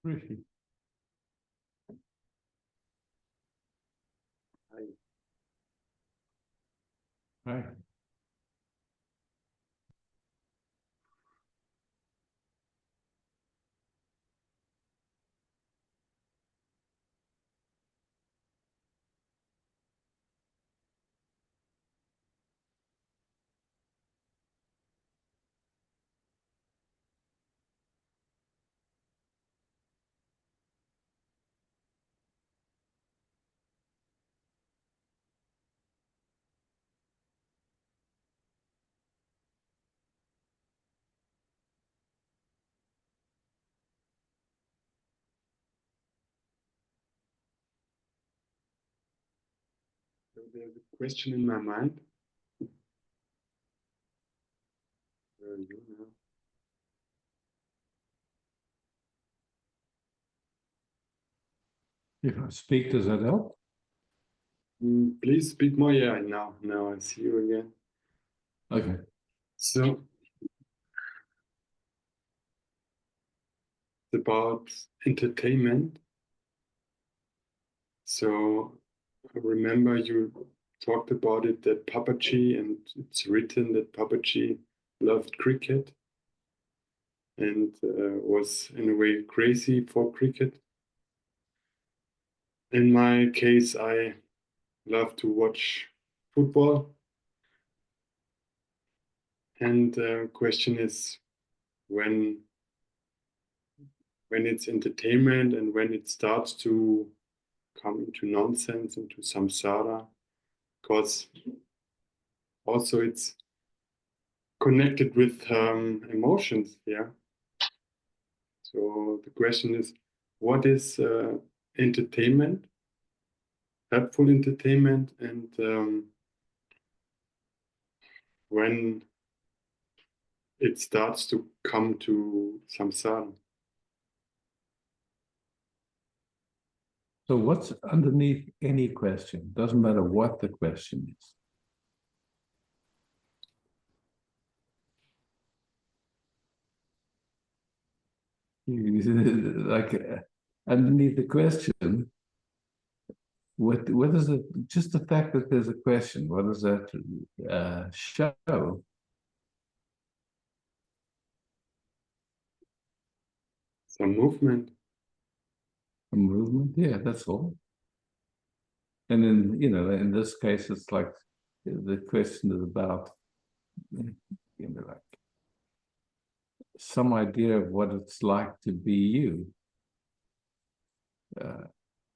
Really. Right. There's a question in my mind. Where are you now? If I speak, does that help? Please speak more. Yeah, now I see you again. Okay. So it's about entertainment. So I remember you talked about it that Papaji, and it's written that Papaji loved cricket and was in a way crazy for cricket. In my case, I love to watch football. And the question is when it's entertainment and when it starts to come into nonsense, into samsara, because also it's connected with emotions. Yeah. So the question is, what is entertainment, helpful entertainment, and when it starts to come to samsara? So what's underneath any question? Doesn't matter what the question is. Like underneath the question, what is it? Just the fact that there's a question, what does that show? Some movement. A movement? Yeah, that's all. And then, in this case, it's like the question is about, like some idea of what it's like to be you.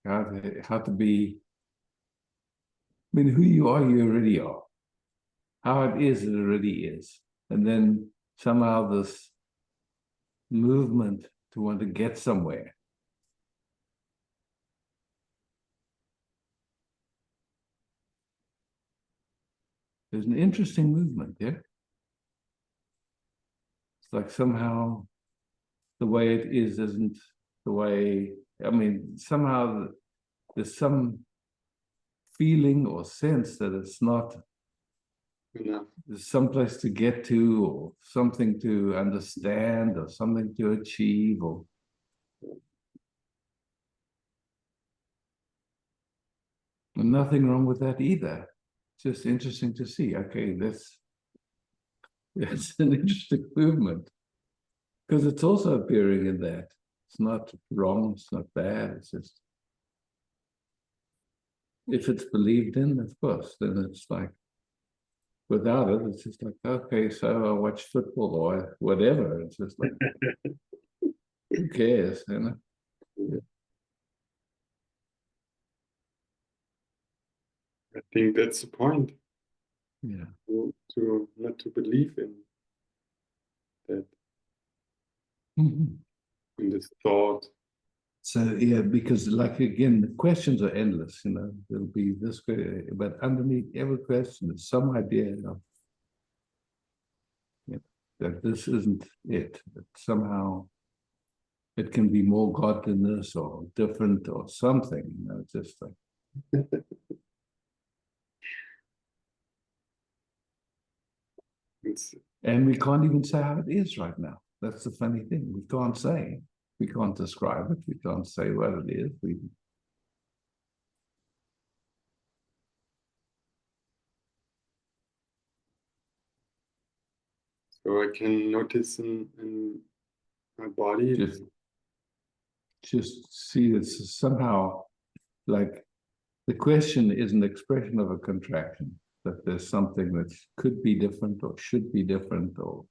How to be, who you are, you already are. How it is, it already is. And then somehow this movement to want to get somewhere. There's an interesting movement, yeah? It's like somehow the way it is isn't the way, somehow there's some feeling or sense that it's not enough. There's someplace to get to, or something to understand, or something to achieve, or nothing wrong with that either. It's just interesting to see. Okay, that's an interesting movement because it's also appearing in that. It's not wrong. It's not bad. It's just if it's believed in, of course, then it's like without it, it's just like okay, so I watch football or whatever. It's just like who cares, Yeah. I think that's the point. Yeah. To not to believe in that, in this thought. So yeah, because like again, the questions are endless. There'll be this, but underneath every question is some idea of that this isn't it. That somehow it can be more God than this, or different, or something. Just like. And we can't even say how it is right now. That's the funny thing. We can't say. We can't describe it. We can't say what it is. So I can notice in my body. Just see this somehow like the question is an expression of a contraction, that there's something that could be different or should be different or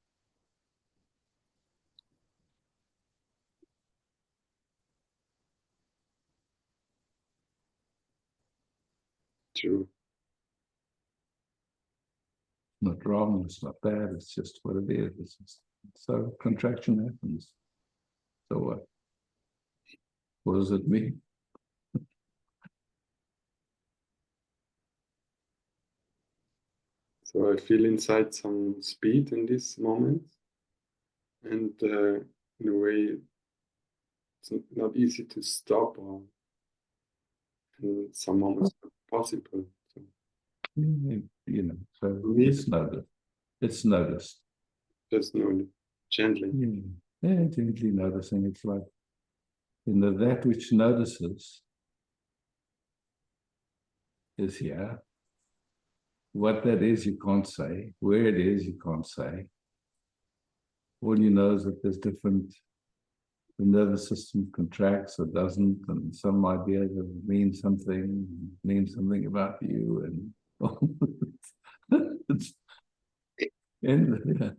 True. not wrong, it's not bad, it's just what it is. It's just, so contraction happens. So what? What does it mean? So I feel inside some speed in this moment, and in a way, it's not easy to stop, or in some moments not possible. So, You know, so for me, it's noticed. It's noticed. just know gently. Yeah, gently noticing. It's like in that which notices is here. What that is, you can't say. Where it is, you can't say. All you know is that there's different, the nervous system contracts or doesn't, and some idea that it means something about you, and it's yeah.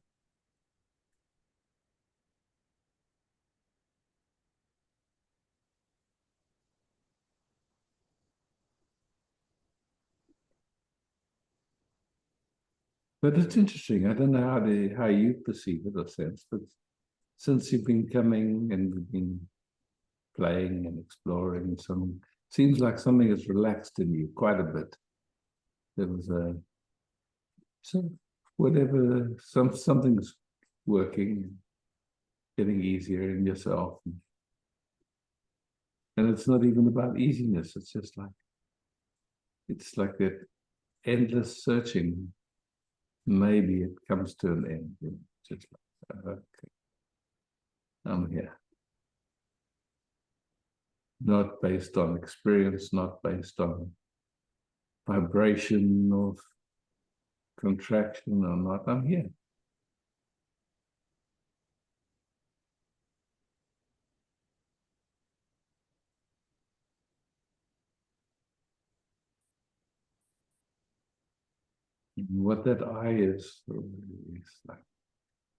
But it's interesting. I don't know how you perceive it or sense, but since you've been coming and you've been playing and exploring, seems like something has relaxed in you quite a bit. There was a so whatever something's working, getting easier in yourself, and it's not even about easiness. It's like that endless searching. Maybe it comes to an end. You know, just like okay, I'm here. Not based on experience, not based on vibration of contraction or not. I'm here. What that I is like,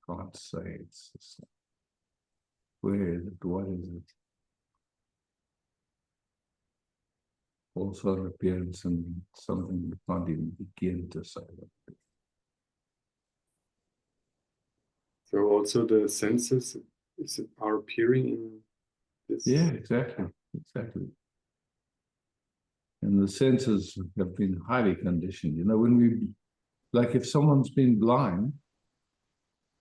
can't say. It's just like, where is it? What is it? Also an appearance and something we can't even begin to say. So also the senses are appearing in this. Yeah, exactly. And the senses have been highly conditioned. You know, when like if someone's been blind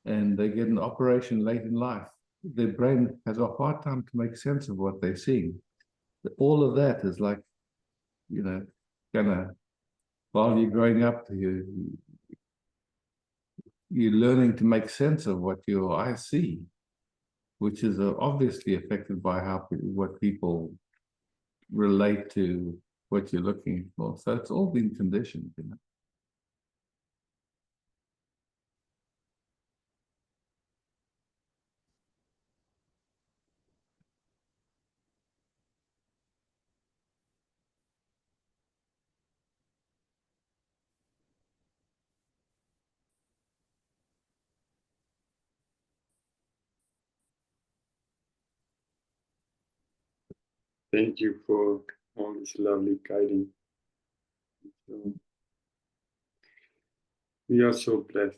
and they get an operation late in life, their brain has a hard time to make sense of what they're seeing. All of that is like, you know, gonna, while you're growing up, you're learning to make sense of what your eyes see, which is obviously affected by what people relate to what you're looking for. So it's all been conditioned, you know. Thank you for all this lovely guiding. So, we are so blessed.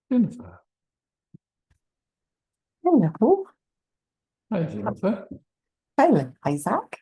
Jennifer. Hello. Hi, Jennifer. Hello, Isaac.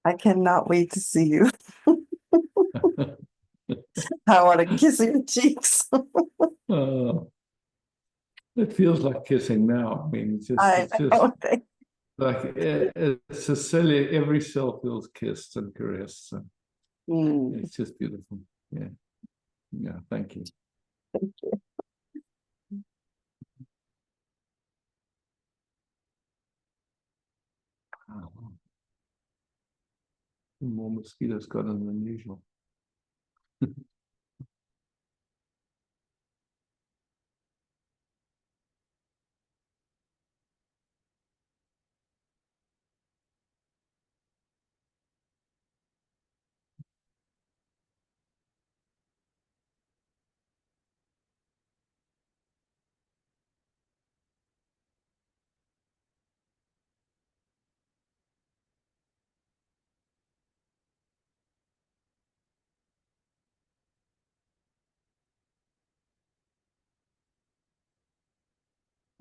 I cannot wait to see you. I want to kiss your cheeks. Oh, it feels like kissing now. I mean, it's just like it's a cell. Every cell feels kissed and caressed. So it's just beautiful. Yeah, yeah. Thank you. Thank you. Oh, more mosquitoes got in than usual.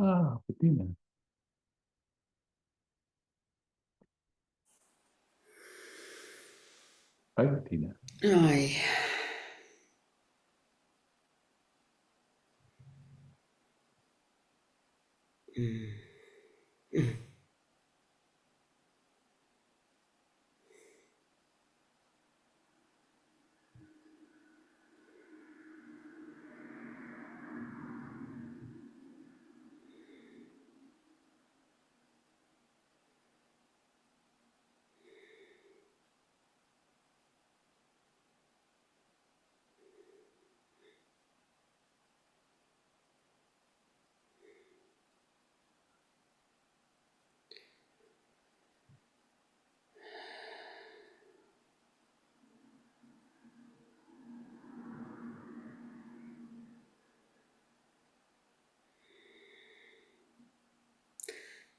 Ah, Bettina. Hi, Bettina. Ai.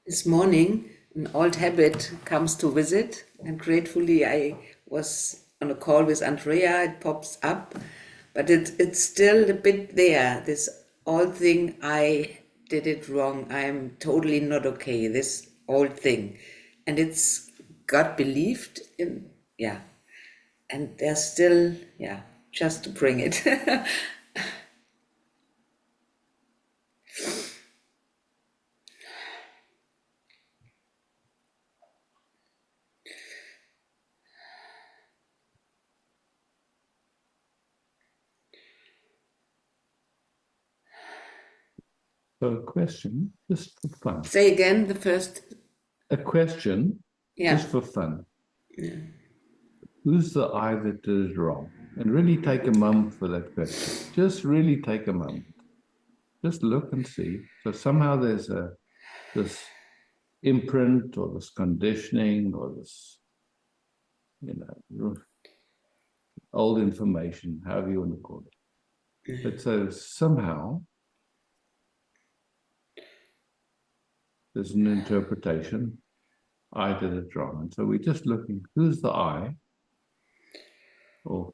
This morning, an old habit comes to visit, and gratefully, I was on a call with Andrea. It pops up, but it's still a bit there. This old thing, I did it wrong. I'm totally not okay. This old thing, and it's got believed in, yeah, and there's still, yeah, just to bring it. So a question, just for fun. Say again the first. A question, Yeah. just for fun. Yeah. Who's the I that did it wrong? And really take a moment for that question. Just really take a moment. Just look and see. So somehow there's this imprint or this conditioning or this, old information, however you want to call it. But so somehow there's an interpretation. I did it wrong. And so we're just looking, who's the I? Or,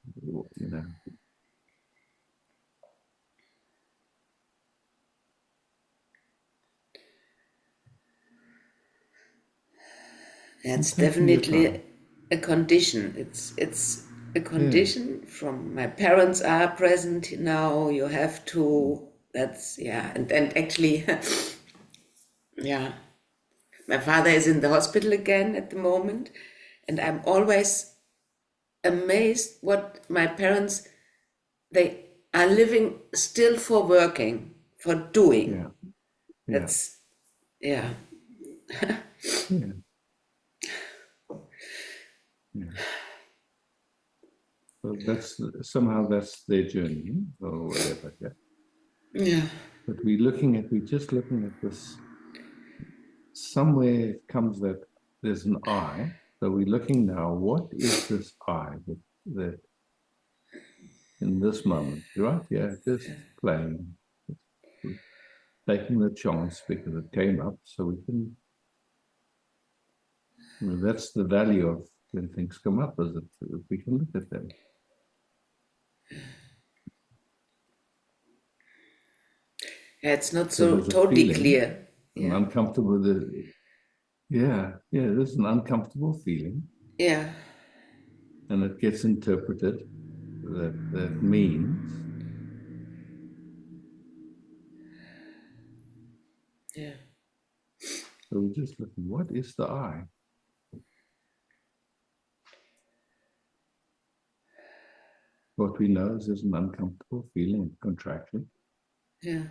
It's taking your definitely time. a condition. It's a condition from my parents are present now. You have to. That's and actually, yeah. My father is in the hospital again at the moment, and I'm always amazed what my parents they are living still for working, for doing. Yeah. That's yeah. Yeah. Yeah. So that's their journey or whatever. Yeah. Yeah. But we're just looking at this. Somewhere it comes that there's an I. So we're looking now, what is this I that in this moment, right? Yeah, just playing, taking the chance because it came up. So we can, that's the value of when things come up, is that we can look at them. Yeah, it's not So so there's a totally feeling, clear. an uncomfortable, there's an uncomfortable feeling. Yeah. And it gets interpreted that means. Yeah. So we're just looking, what is the I? What we know is there's an uncomfortable feeling, contraction. Yeah.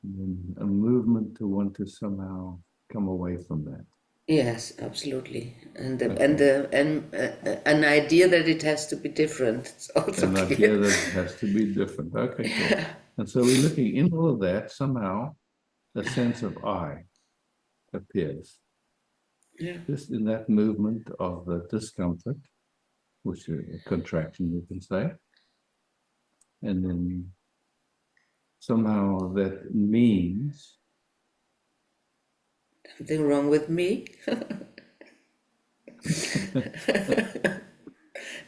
And then a movement to want to somehow come away from that. Yes, absolutely. And an idea that it has to be different. It's also An clear. idea that it has to be different. Okay, cool. And so we're looking in all of that, somehow a sense of I appears. Yeah. Just in that movement of the discomfort, which is a contraction, you can say. And then somehow that means Something wrong with me?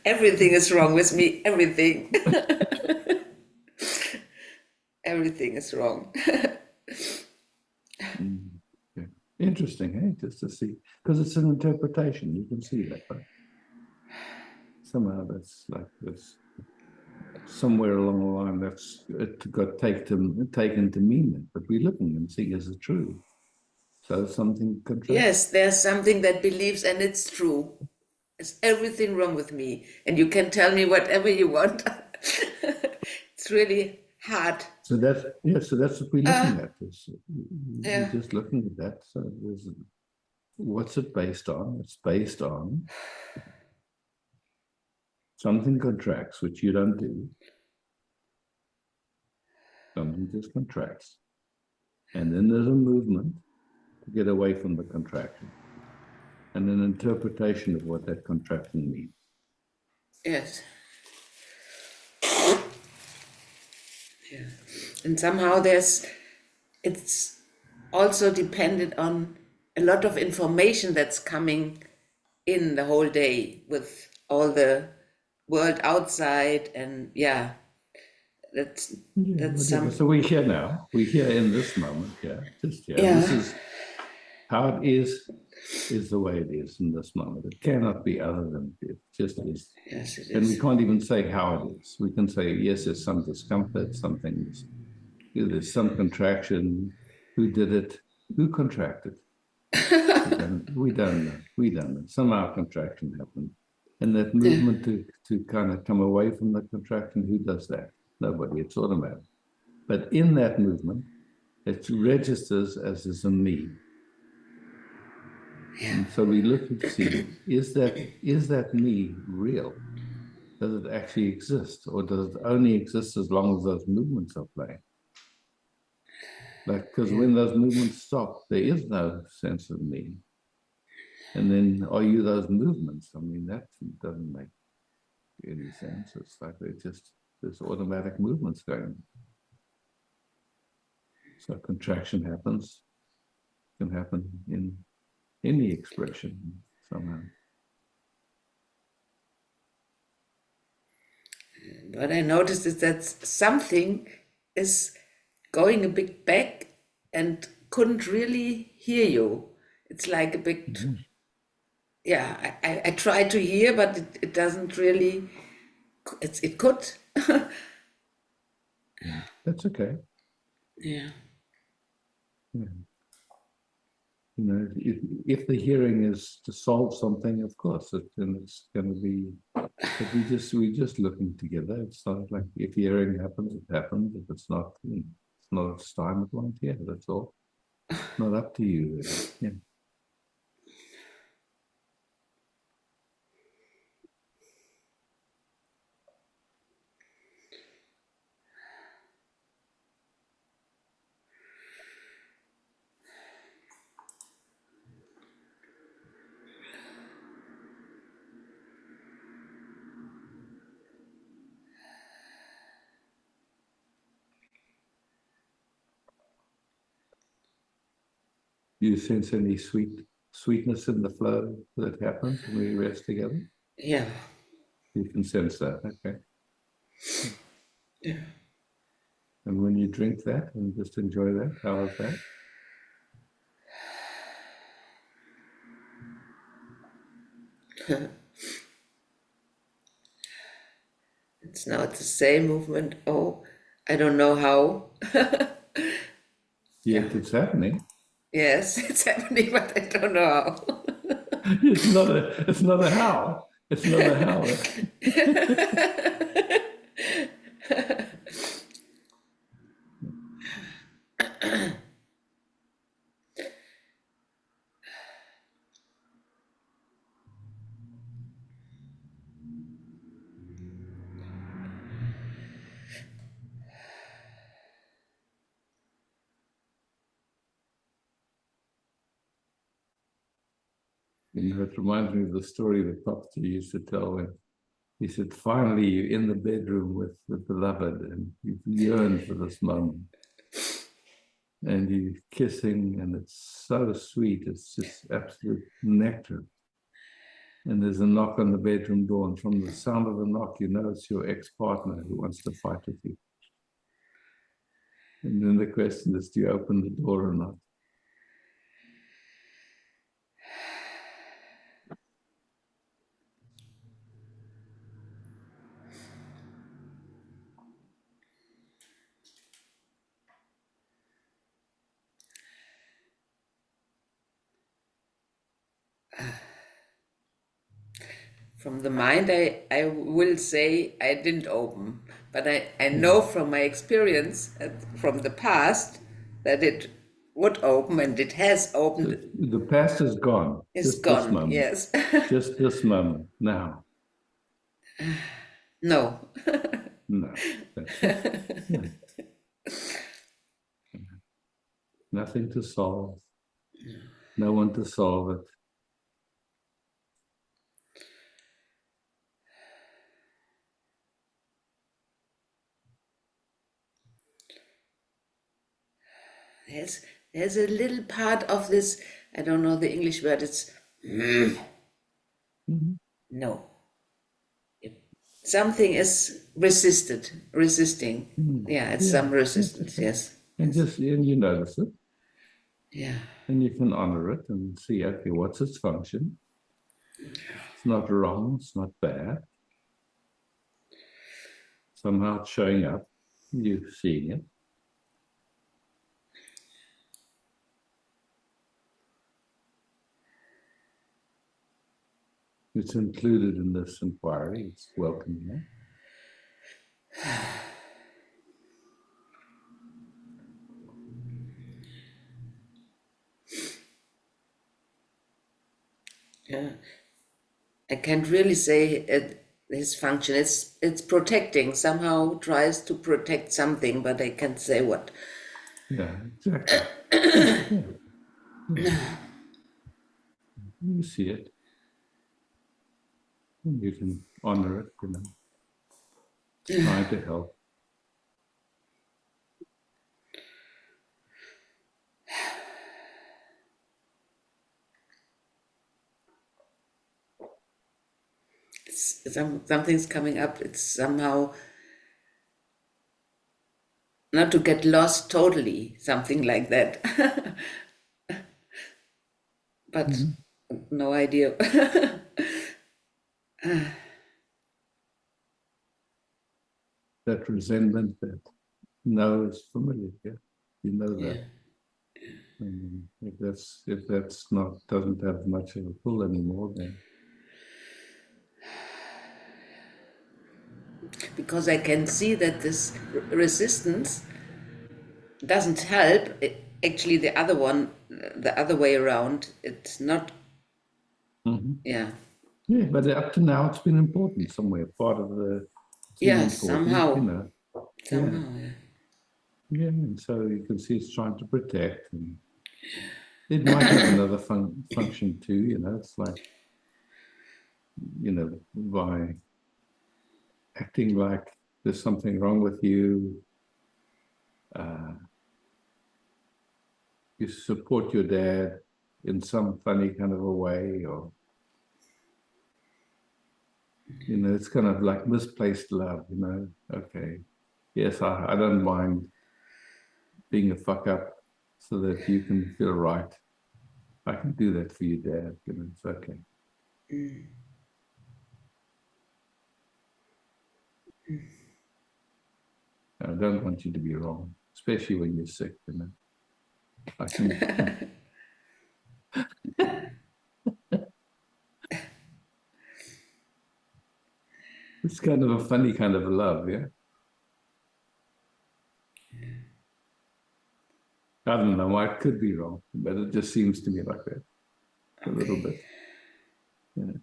Everything is wrong with me. Everything. Everything is wrong. yeah. Interesting, eh? Just to see, because it's an interpretation. You can see that, but somehow that's like this. Somewhere along the line, that's it got taken to mean it. But we're looking and see, is it true? So something contracts. Yes, there's something that believes, and it's true. There's everything wrong with me, and you can tell me whatever you want. It's really hard. So that's what we're looking at. Yeah. We're just looking at that. So what's it based on? It's based on something contracts, which you don't do. Something just contracts. And then there's a movement to get away from the contraction. And an interpretation of what that contraction means. Yes. Yeah. And somehow it's also dependent on a lot of information that's coming in the whole day with all the world outside, and that's some. So we're here now. We're here in this moment. Yeah, just here. Yeah. This is how it is the way it is in this moment. It cannot be other than it just is. Yes, it And we is. can't even say how it is. We can say, yes, there's some discomfort, there's some contraction. Who did it? Who contracted? We don't know. We don't know. Somehow contraction happened. And that movement to kind of come away from the contraction, who does that? Nobody. It's automatic. But in that movement, it registers as is a me. And so we look and see, is that me real? Does it actually exist? Or does it only exist as long as those movements are playing? Like, because when those movements stop, there is no sense of me. And then are you those movements? I mean, that doesn't make any sense. It's like there's automatic movements going. So contraction happens, can happen in any expression somehow. What I noticed is that something is going a bit back and couldn't really hear you. It's like a bit, yeah, I try to hear, but it doesn't really, it could. That's okay. Yeah. Yeah. You know, if the hearing is to solve something, of course, then it's going to be. But we just looking together. It's not like if hearing happens, it happens. If it's not, it's not its time. It won't hear. That's all. Not up to you. Really. Yeah. Do you sense any sweetness in the flow that happens when we rest together? Yeah. You can sense that, okay. Yeah. And when you drink that and just enjoy that, how is that? It's now the same movement. Oh, I don't know how. Yet it's happening. Yes, it's happening, but I don't know how. It's not a how. It's not a how. You know, it reminds me of the story that Papa used to tell when he said, finally, you're in the bedroom with the beloved and you've yearned for this moment. And you're kissing, and it's so sweet. It's just absolute nectar. And there's a knock on the bedroom door, and from the sound of the knock, you know it's your ex-partner who wants to fight with you. And then the question is, do you open the door or not? From the mind, I will say I didn't open, but I know from my experience from the past that it would open, and it has opened. The past is gone. It's Just this gone, moment. yes. Just this moment, now. No. No, that's it. No. Nothing to solve. No one to solve it. There's a little part of this, I don't know the English word, it's no. Something is resisting. Yeah, it's some resistance, yes. And you notice it. Yeah. And you can honor it and see, okay, what's its function? It's not wrong, it's not bad. Somehow it's showing up, you're seeing it. It's included in this inquiry, it's welcome here. Yeah. I can't really say his function. It's protecting, somehow tries to protect something, but I can't say what. Yeah, exactly. Yeah. Yeah. You see it. And you can honor it, you know. It's trying to help. Something's coming up. It's somehow not to get lost totally, something like that. But no idea. That resentment that no is familiar, yeah. You know Yeah. that. If that's not doesn't have much of a pull anymore, then Because I can see that this resistance doesn't help. Actually, the other one, the other way around, it's not. Yeah. yeah, but up to now it's been important somewhere. Part of the it's been Yeah, important, you somehow. know. Somehow, yeah. Yeah, and so you can see it's trying to protect, and it might have another function too, you know. It's like, you know, by acting like there's something wrong with you, you support your dad in some funny kind of a way, or you know, it's kind of like misplaced love, you know. Okay, yes, I don't mind being a fuck up so that you can feel right. I can do that for you, Dad. You know, it's okay. I don't want you to be wrong, especially when you're sick, you know. I can. It's kind of a funny kind of love, yeah. I don't know. I could be wrong, but it just seems to me like that a little bit. Yeah.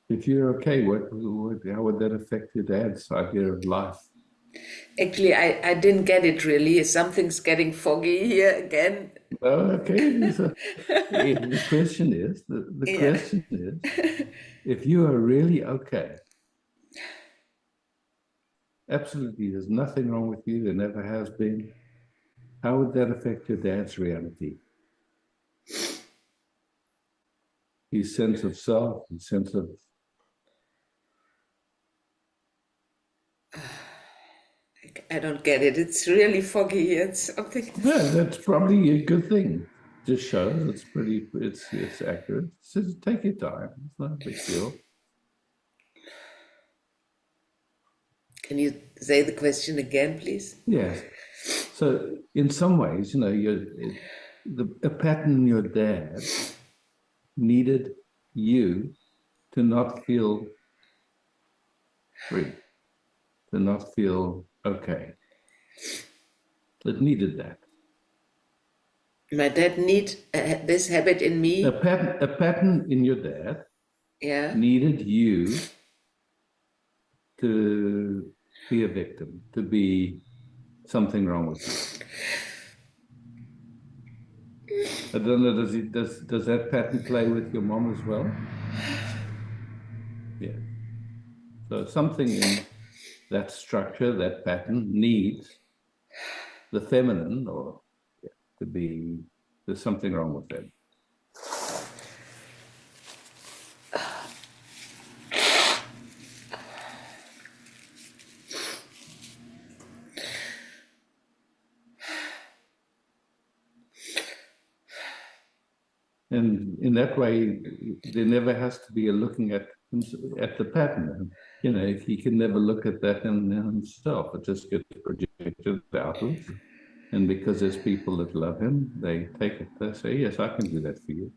If you're okay, how would that affect your dad's idea of life? Actually, I didn't get it really. Something's getting foggy here again. Oh, okay. So, the question is, the Yeah. question is, if you are really okay, absolutely, there's nothing wrong with you, there never has been, how would that affect your dad's reality? His sense of self, his sense of... I don't get it. It's really foggy here. It's something. Yeah, that's probably a good thing. Just shows it's accurate. So take your time. It's not a big deal. Can you say the question again, please? Yes. So in some ways, you know, a pattern in your dad needed you to not feel free, to not feel okay. It needed that. My dad need this habit in me. A pattern in your dad Yeah. needed you to be a victim, to be something wrong with you. I don't know, does that pattern play with your mom as well? Yeah. So something in that structure, that pattern needs the feminine or to be, there's something wrong with that. And in that way, there never has to be a looking at the pattern. You know, he can never look at that in himself. It just gets projected outwards. And because there's people that love him, they take it. They say, "Yes, I can do that for you.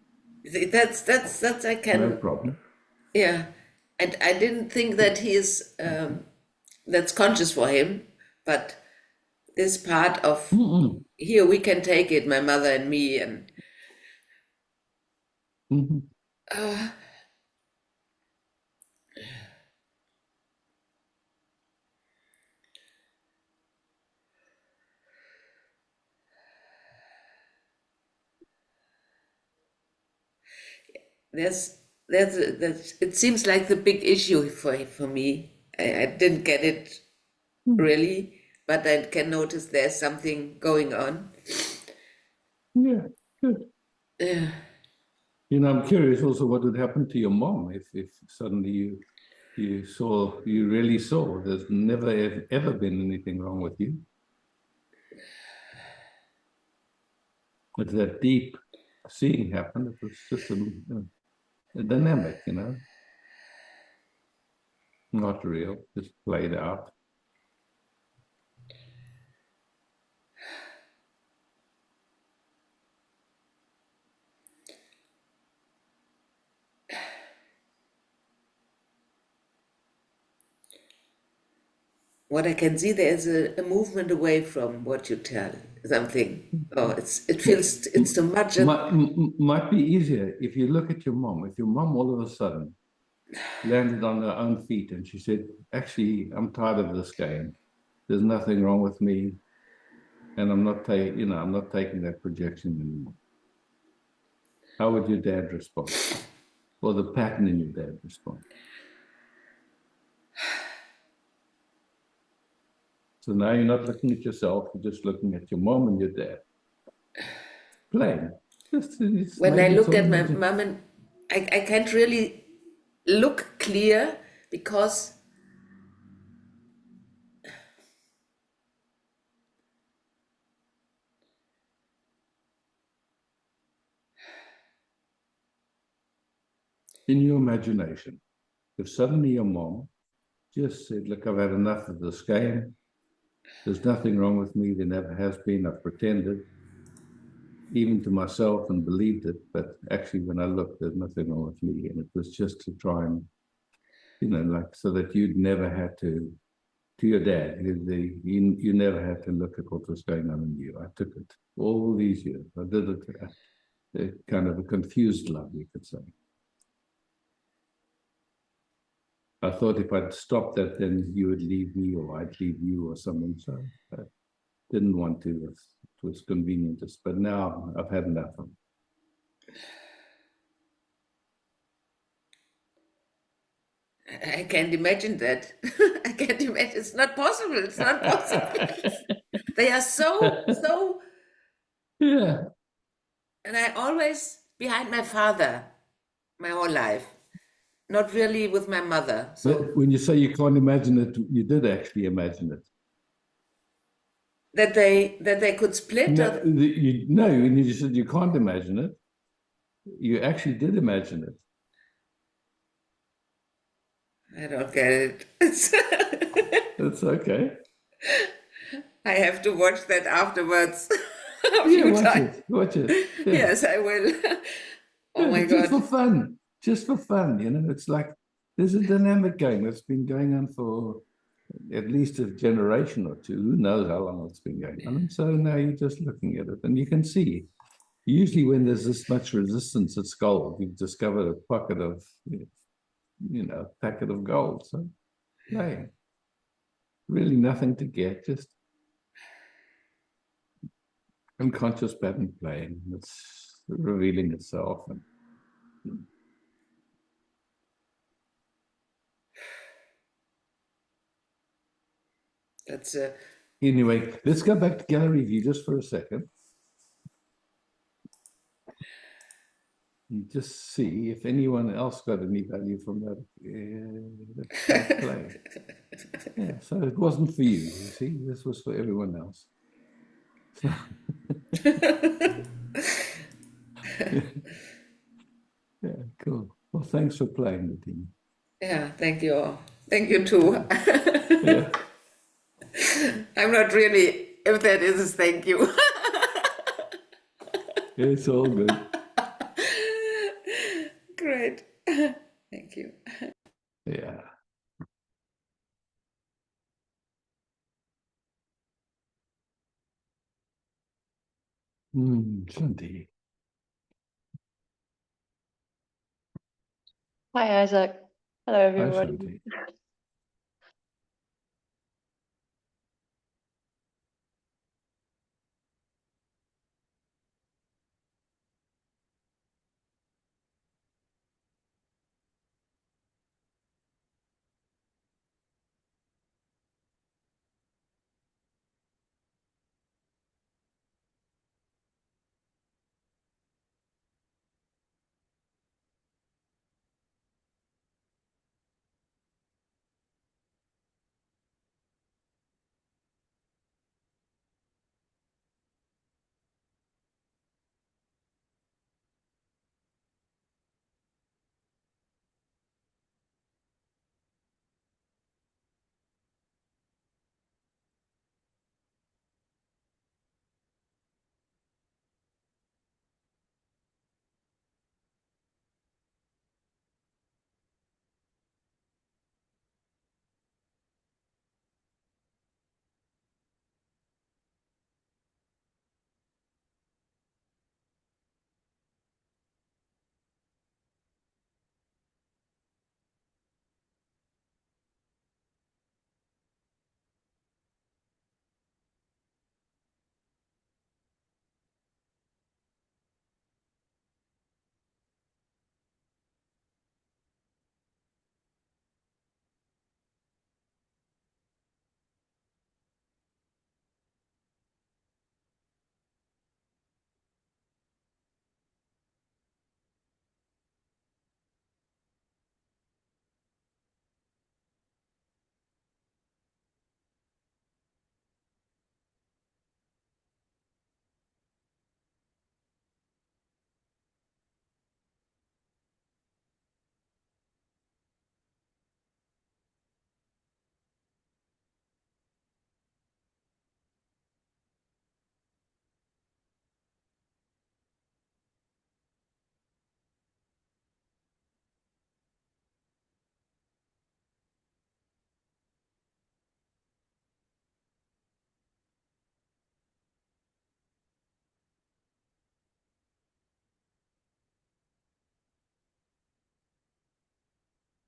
That's I can. No problem." Yeah, and I didn't think that he is that's conscious for him, but this part of Mm-mm. here we can take it, my mother and me, and Mhm. uh, that's it seems like the big issue for me. I didn't get it really, but I can notice there's something going on. Yeah, good. Yeah. You know, I'm curious also what would happen to your mom if suddenly you really saw there's never ever been anything wrong with you. It's that deep seeing happened. It was just a dynamic, you know, not real, just played out. What I can see, there's a movement away from what you tell something. Oh, it feels it's too much. Might be easier if you look at your mom. If your mom all of a sudden landed on her own feet and she said, "Actually, I'm tired of this game. There's nothing wrong with me, and I'm not I'm not taking that projection anymore." How would your dad respond? Or the pattern in your dad respond? So now you're not looking at yourself, you're just looking at your mom and your dad. Plain. When I look all at my imagine. mom, and I can't really look clear because In your imagination, if suddenly your mom just said, "Look, I've had enough of this game. There's nothing wrong with me. There never has been. I've pretended, even to myself, and believed it. But actually, when I look, there's nothing wrong with me." And it was just to try and, like, so that you'd never had to your dad, you never had to look at what was going on in you. I took it all these years. I did it, kind of a confused love, you could say. I thought if I'd stopped that, then you would leave me, or I'd leave you, or something. So I didn't want to. It was convenient. But now I've had enough of it. I can't imagine that. I can't imagine. It's not possible. It's not possible. They are so, Yeah. and I always behind my father my whole life, not really with my mother. So But when you say you can't imagine it, you did actually imagine it. that they could split. No, no, when you said you can't imagine it, you actually did imagine it. I don't get it. That's okay. I have to watch that afterwards. A Yeah, few watch times. it. Watch it. Yeah. Yes, I will. Oh Yeah, my just for God. fun. Just for fun, It's like there's a dynamic going that's been going on for at least a generation or two. Who knows how long it's been going on? And so now you're just looking at it, and you can see. Usually, when there's this much resistance, it's gold. You've discovered a pocket of, packet of gold. So, hey, really nothing to get, just unconscious pattern playing. It's revealing itself. And That's anyway, let's go back to gallery view just for a second. And just see if anyone else got any value from that play. Yeah, so it wasn't for you see, this was for everyone else. So, yeah, cool. Well, thanks for playing with me. yeah. Thank you all. Thank you too. Yeah, I'm not really. If that is a thank you. it's all good. Great. Thank you. Yeah. Shanti. Hi, Isaac. Hello, Hi, everybody.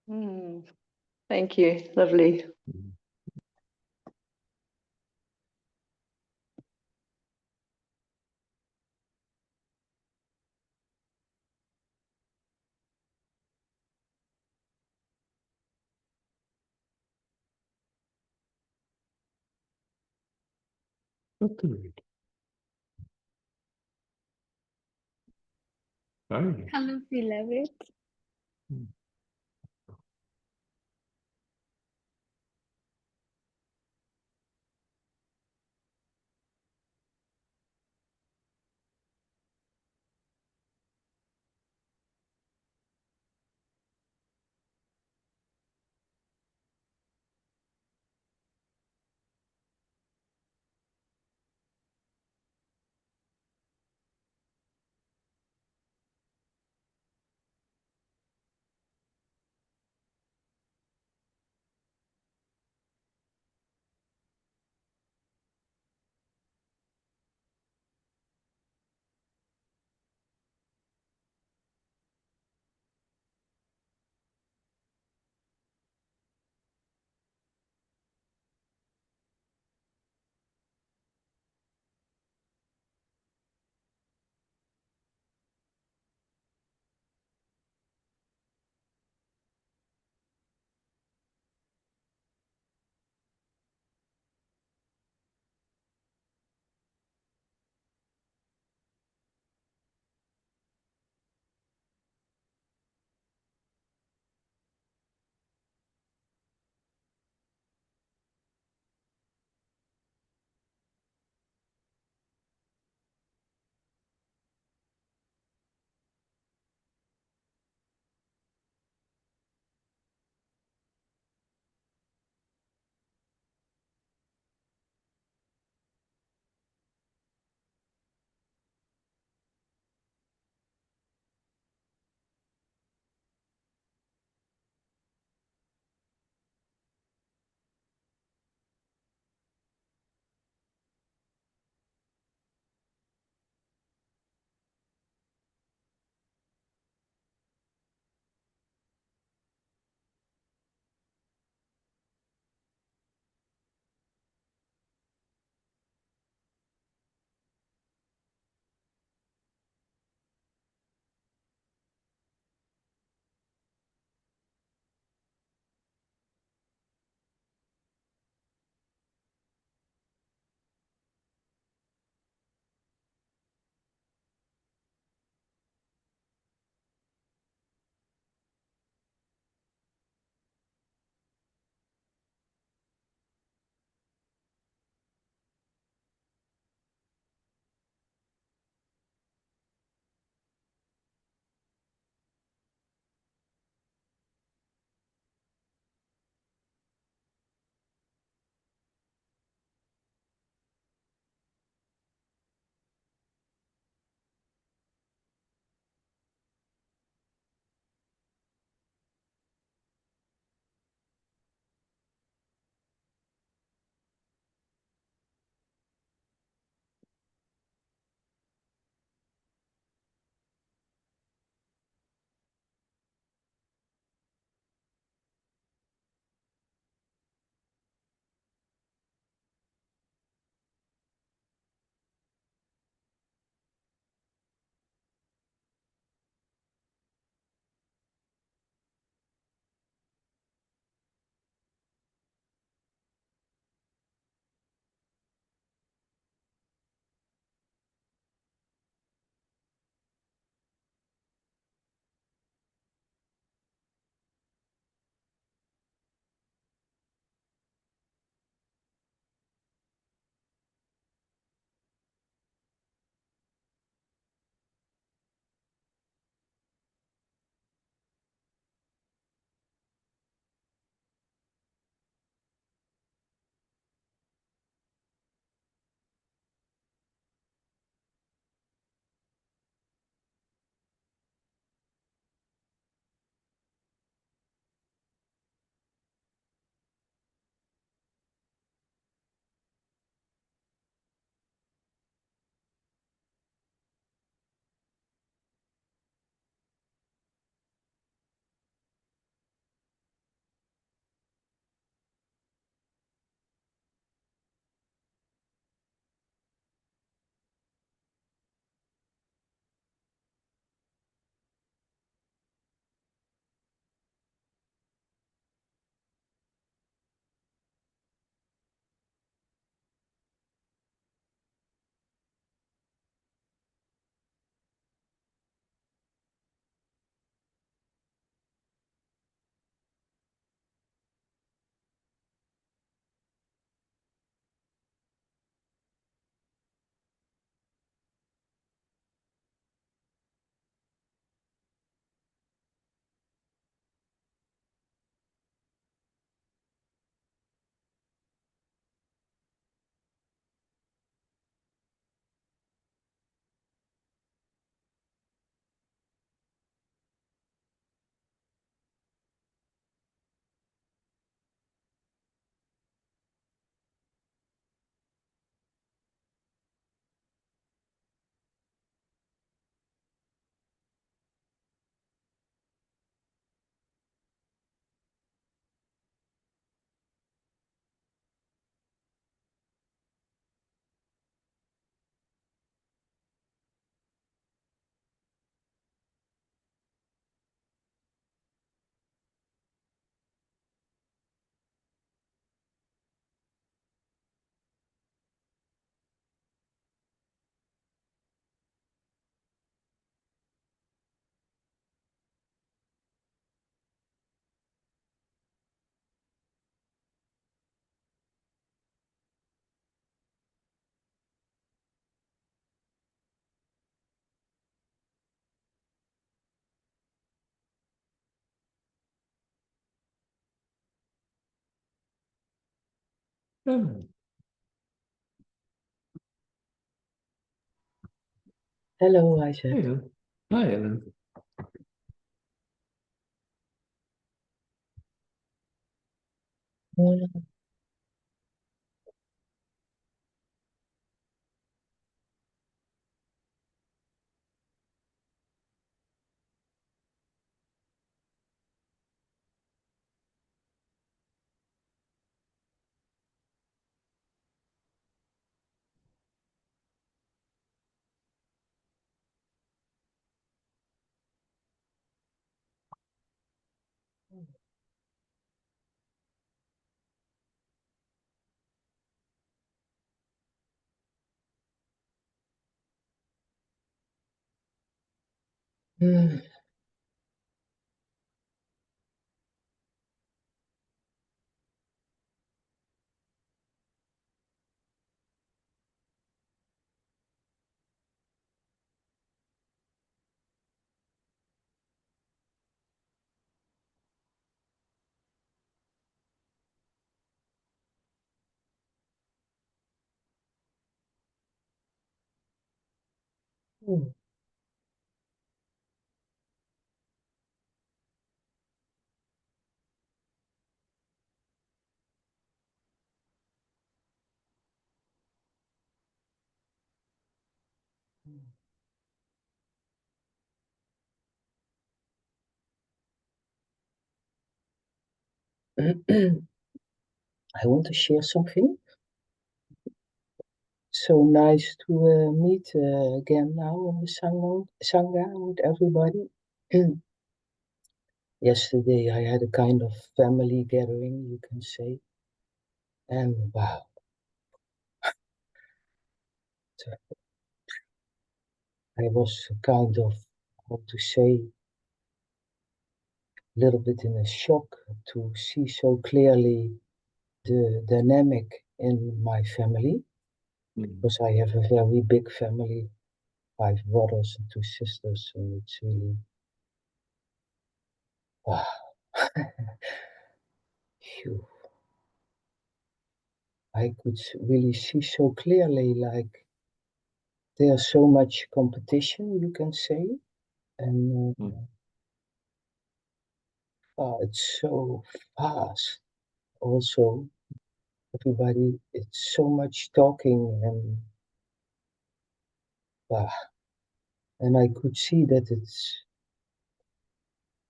Shanti. Thank you. Lovely. Good. Hi. Hello, beloved. Oh, Hello, Isaac. hey, hi, Ellen. Mm, mm, mm. I want to share something. So nice to meet again now in the Sangha with everybody. Yesterday I had a kind of family gathering, you can say. And wow, I was kind of, how to say, a little bit in a shock to see so clearly the dynamic in my family, because I have a very big family, 5 brothers and 2 sisters, and it's really, wow. Phew. I could really see so clearly, like there's so much competition, you can say, and it's so fast. Also, everybody, it's so much talking, and I could see that it's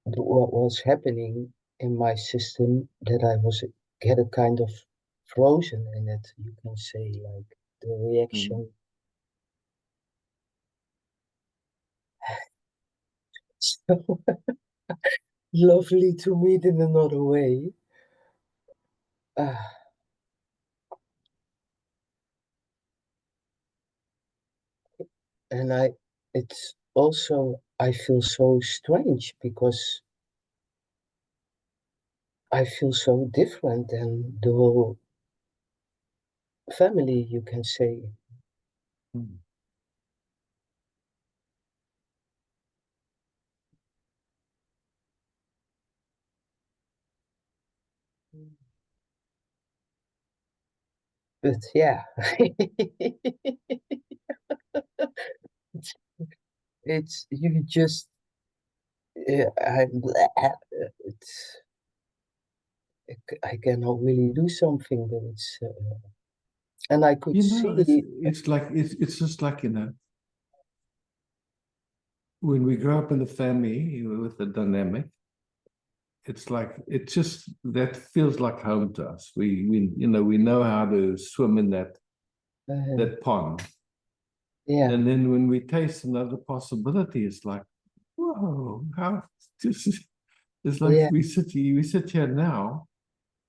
what was happening in my system, that I was get a kind of frozen in it, you can say, like the reaction. So lovely to meet in another way. Ah, and it's also, I feel so strange because I feel so different than the whole family, you can say. But yeah, it's you just, it's, I cannot really do something, but it's, and I could You know, see, it's like it's just like, when we grow up in the family with the dynamic, it's like it just that feels like home to us. We know how to swim in that pond. yeah, And then when we taste another possibility, it's like, whoa, how this is it's like yeah, we sit here now,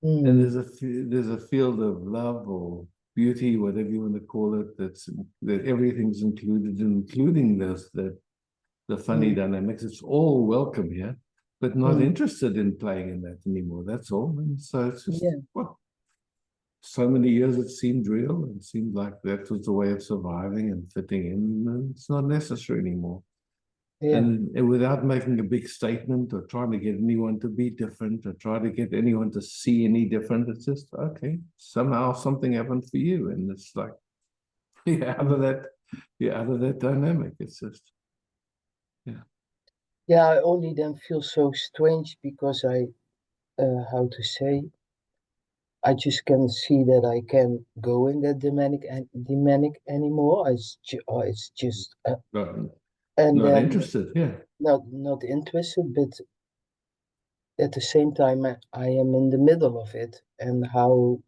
and mm, there's a field of love or beauty, whatever you want to call it, that everything's included, including the funny mm, dynamics. It's all welcome here, but not mm, interested in playing in that anymore. That's all. And so it's just, yeah, well, so many years it seemed real and seemed like that was the way of surviving and fitting in. And it's not necessary anymore. Yeah. and without making a big statement or trying to get anyone to be different or try to get anyone to see any different. It's just, okay, somehow something happened for you. And it's like, you're out of that dynamic. It's just, Yeah, I only then feel so strange because how to say, I just can see that I can go in that demonic anymore. It's just, not, and not then interested. Yeah. not interested, but at the same time, I am in the middle of it, and how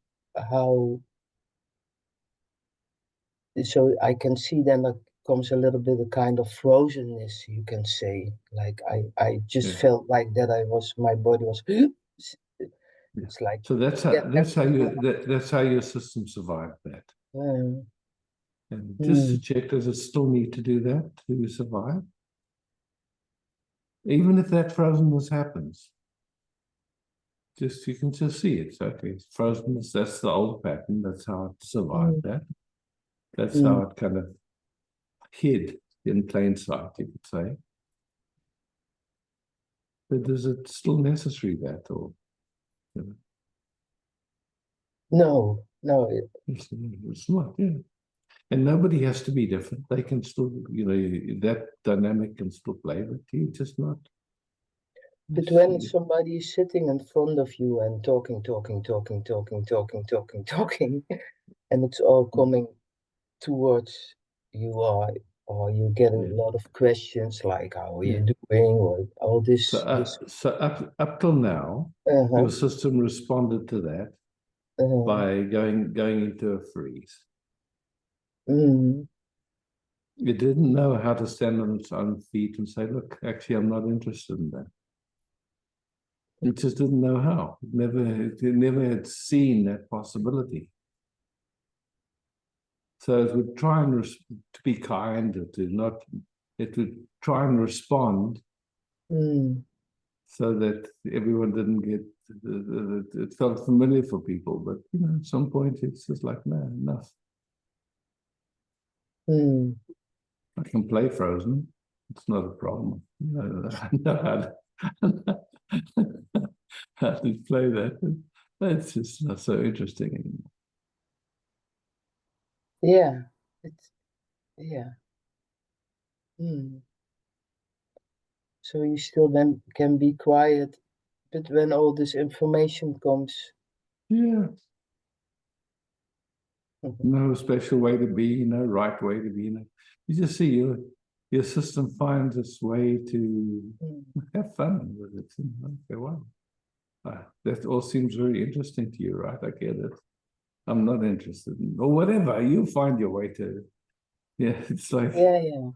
so I can see then that comes a little bit of kind of frozenness, you can say. Like I just Yeah. felt like that my body was it's like So that's how get that's how your system survived that. uh, And just to mm, check, does it still need to do that to survive? Even if that frozenness happens, just you can just see it. Okay, frozenness, that's the old pattern. That's how it survived mm, that. That's mm. how it kind of hid in plain sight, you could say. But is it still necessary that, or you know, No, it's not? Yeah, and nobody has to be different. They can still, that dynamic can still play, but you just not. but when somebody is sitting in front of you and talking, and it's all coming towards you or you get a Yeah. lot of questions like how are you Yeah. doing or all this So up till now, uh-huh, your system responded to that by going into a freeze. mm, It didn't know how to stand on its own feet and say, look, actually, I'm not interested in that. It just didn't know how. It never had seen that possibility. So it would try and to be kind, or to not, it would try and respond mm, so that everyone didn't get, it felt familiar for people. But, at some point it's just like, man, enough. mm. I can play Frozen. It's not a problem. I know how to play that. It's just not so interesting anymore. Yeah, it's yeah. Mm. So you still then can be quiet, but when all this information comes, Yeah, mhm, no special way to be, no right way to be. You just see your system finds its way to mm, have fun with it. Okay, wow. That all seems very interesting to you, right? I get it. I'm not interested in, or whatever. You'll find your way to. Yeah, it's like, yeah.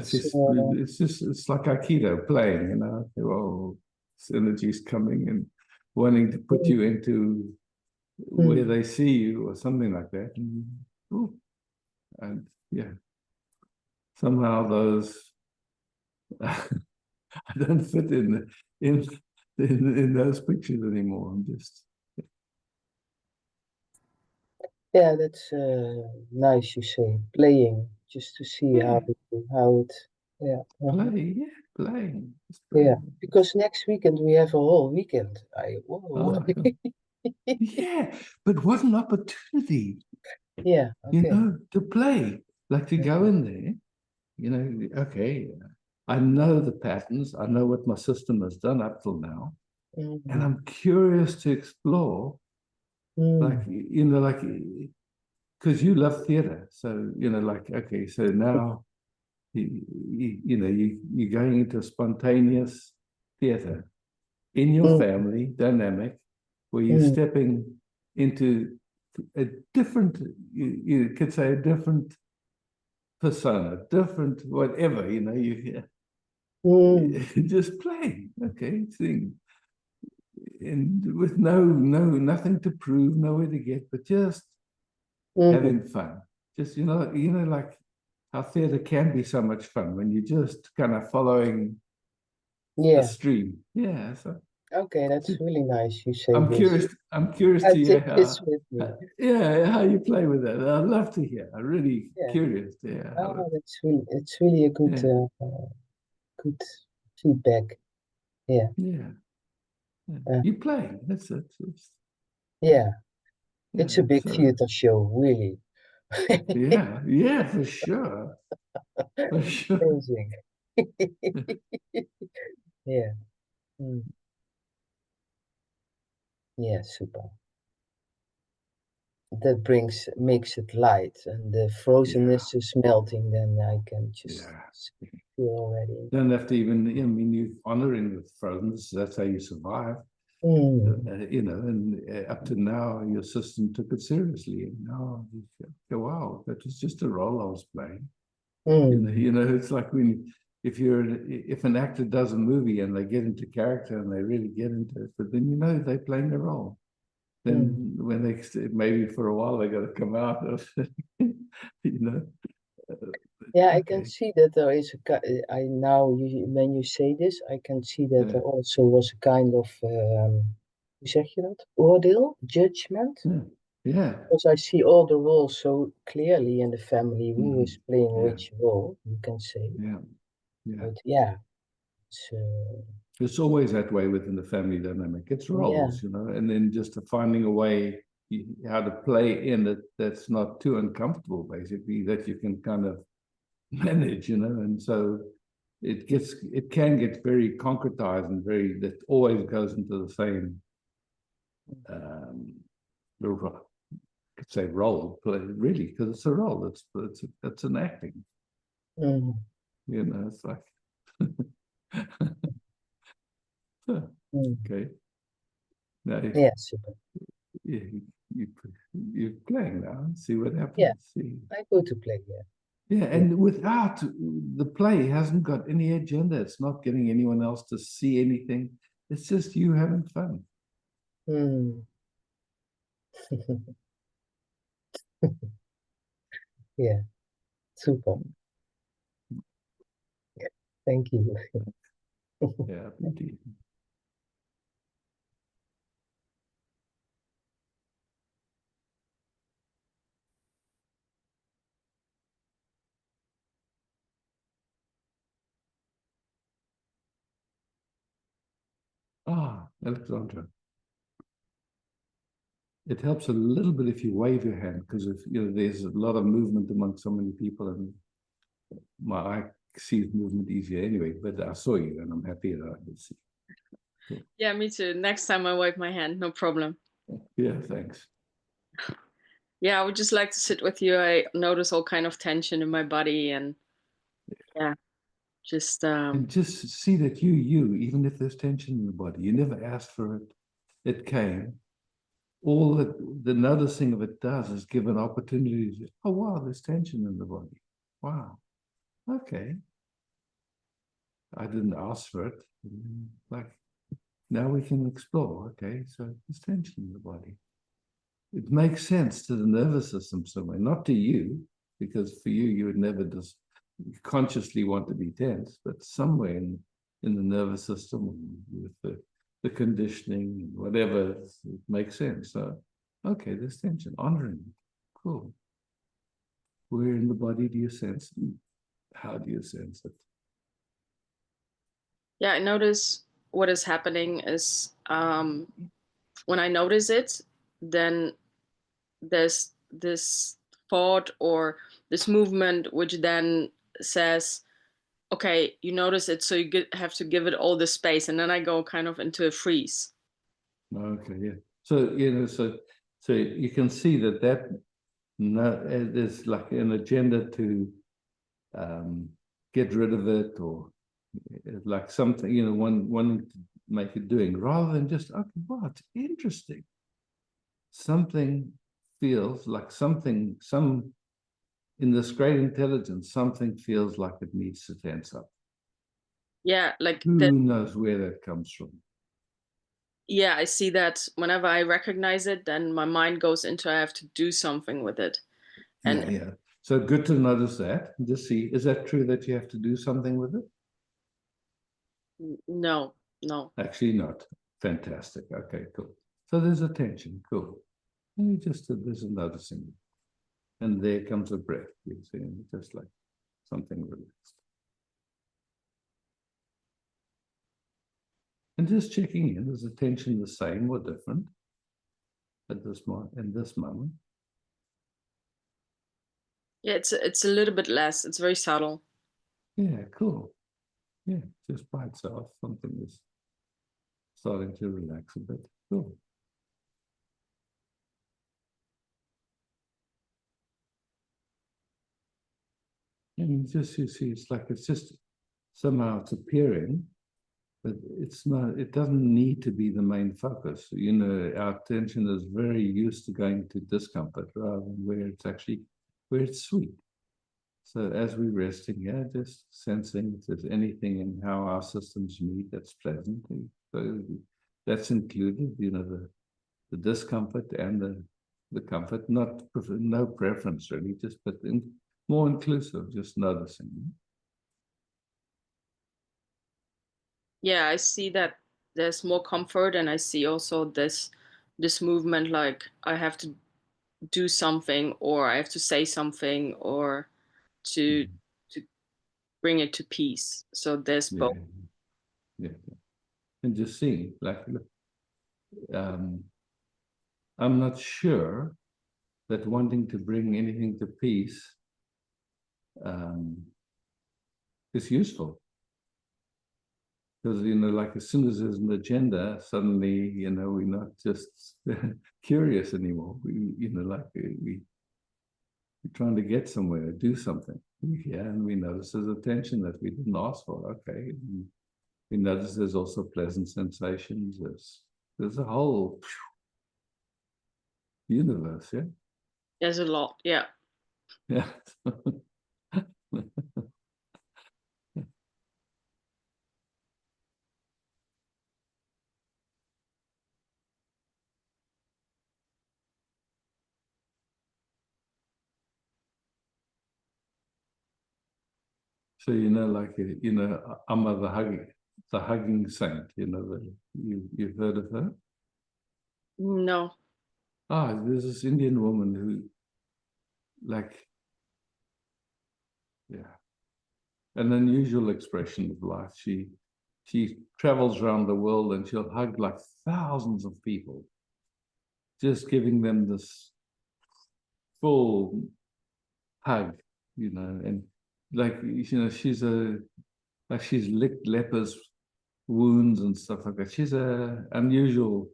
So, it's like Aikido playing, well, this energy's coming and wanting to put you into where mm, they see you or something like that. And yeah, somehow those I don't fit in in those pictures anymore. I'm just yeah, that's nice you say playing just to see yeah, how it yeah uh-huh. playing, just Yeah, playing. because next weekend we have a whole weekend. Whoa. Oh, yeah, but what an opportunity, Yeah, okay. to play, like to go in there, okay, I know the patterns, I know what my system has done up till now, and Mm, I'm curious to explore, like, mm, like, because you love theater. So, like, okay, so now, you're going into spontaneous theater in your mm, family dynamic, where you're mm, stepping into a different, you could say a different persona, different whatever, mm, just play, okay, sing, and with nothing to prove, nowhere to get, but just mhm. having fun. Just like how theater can be so much fun when you're just kind of following the Yeah, stream. Yeah, so okay, that's really nice you say I'm this. curious. I'm curious I to hear take this with me. yeah, how you play with that. I'd love to hear. I'm really Yeah. curious to hear how it. Oh, it's really a good Yeah, good feedback. Yeah. Yeah. Yeah. Uh, You play. That's it. Yeah. It's a Yeah, big so- theater show, really. Yeah, yeah, for sure. For sure. Amazing. Yeah. Mm. Yeah, super. That makes it light, and the frozenness is melting. Then I can just Yeah. feel already. Don't have to even, I mean, you're honoring the frozenness. That's how you survive. Mm. You know, and up to now, your system took it seriously. And now you go, wow, that was just a role I was playing. Mm. You know, it's like when if an actor does a movie and they get into character and they really get into it, but then you know they're playing a role. Then when they maybe for a while they got to come out of, you know. Yeah, I can Okay. see that there is I now when you say this, I can see that Yeah. there also was a kind of hoe zeg je dat? Oordeel, judgment. Yeah. Yeah. Because I see all the roles so clearly in the family who is playing Yeah. which role, you can say. Yeah. Yeah. But yeah, It's always that way within the family dynamic. It's yeah. roles, you know, and then just finding a way how to play in it that's not too uncomfortable, basically, that you can kind of manage, you know, and so it can get very concretized and very, that always goes into the same, could say role play, really, because it's a role. It's an acting, Mm. you know. It's like, Mm. okay, now Yeah, super. you, you're playing now. See what happens. Yeah. See. I go to play, yeah. Yeah, and without the play hasn't got any agenda. It's not getting anyone else to see anything. It's just you having fun. Mm. Yeah, super. Thank you. Yeah, indeed. Ah, Alexandra. It helps a little bit if you wave your hand, because if you know there's a lot of movement among so many people, and my eye sees movement easier anyway. But I saw you, and I'm happy that I could see. Yeah, me too. Next time I wipe my hand, no problem. Yeah, thanks. Yeah, I would just like to sit with you. I notice all kind of tension in my body, and yeah, just And just see that you, even if there's tension in the body, you never asked for it. It came. All that the noticing of it does is give an opportunity to, oh wow, there's tension in the body. Wow. Okay. I didn't ask for it. Like now we can explore. Okay, so there's tension in the body. It makes sense to the nervous system somewhere, not to you, because for you, you would never just consciously want to be tense, but somewhere in the nervous system with the conditioning, whatever, it makes sense. So, okay, there's tension, honoring it. Cool. Where in the body do you sense it? How do you sense it? yeah, I notice what is happening is when I notice it, then there's this thought or this movement which then says, okay, you notice it, so you have to give it all the space, and then I go kind of into a freeze. Okay, yeah. So you know, so you can see that no, there's like an agenda to get rid of it, or like something, you know, one to make it doing, rather than just, okay, wow, it's interesting. Something feels like something, in this great intelligence, something feels like it needs to tense up. Yeah, like Who that. knows where that comes from? Yeah, I see that whenever I recognize it, then my mind goes into I have to do something with it. And Yeah. So good to notice that. Just see, is that true that you have to do something with it? no. Actually, not. Fantastic. Okay, cool. So there's a tension. Cool. And you just, there's a noticing. And there comes a breath, you see, just like something relaxed. And just checking in, is the tension the same or different at in this moment? Yeah, it's a little bit less. It's very subtle. Yeah, cool. Yeah, just by itself, something is starting to relax a bit. Cool. And just you see, it's like it's just somehow it's appearing, but it's not. It doesn't need to be the main focus. You know, our attention is very used to going to discomfort rather than where it's sweet. So as we're resting here, just sensing if there's anything in how our systems meet that's pleasant. So that's included, you know, the discomfort and the comfort, no preference really, just but more inclusive, just noticing. Yeah, I see that there's more comfort, and I see also this movement, like I have to do something, or I have to say something, or to to bring it to peace. So there's Yeah, both. yeah, and just seeing, like, I'm not sure that wanting to bring anything to peace is useful. Because, you know, like as soon as there's an agenda, suddenly, you know, we're not just curious anymore. You know, like we're trying to get somewhere, do something. Yeah, and we notice there's a tension that we didn't ask for. Okay. And we notice there's also pleasant sensations. There's a whole universe, yeah? There's a lot. Yeah. Yeah. So, you know, like, you know, Amma the hugging saint, you know, you've heard of her? No. Ah, there's this Indian woman who, like, yeah, an unusual expression of life. She travels around the world and she'll hug like thousands of people, just giving them this full hug, you know, and like, you know, she's licked lepers' wounds and stuff like that. She's a unusual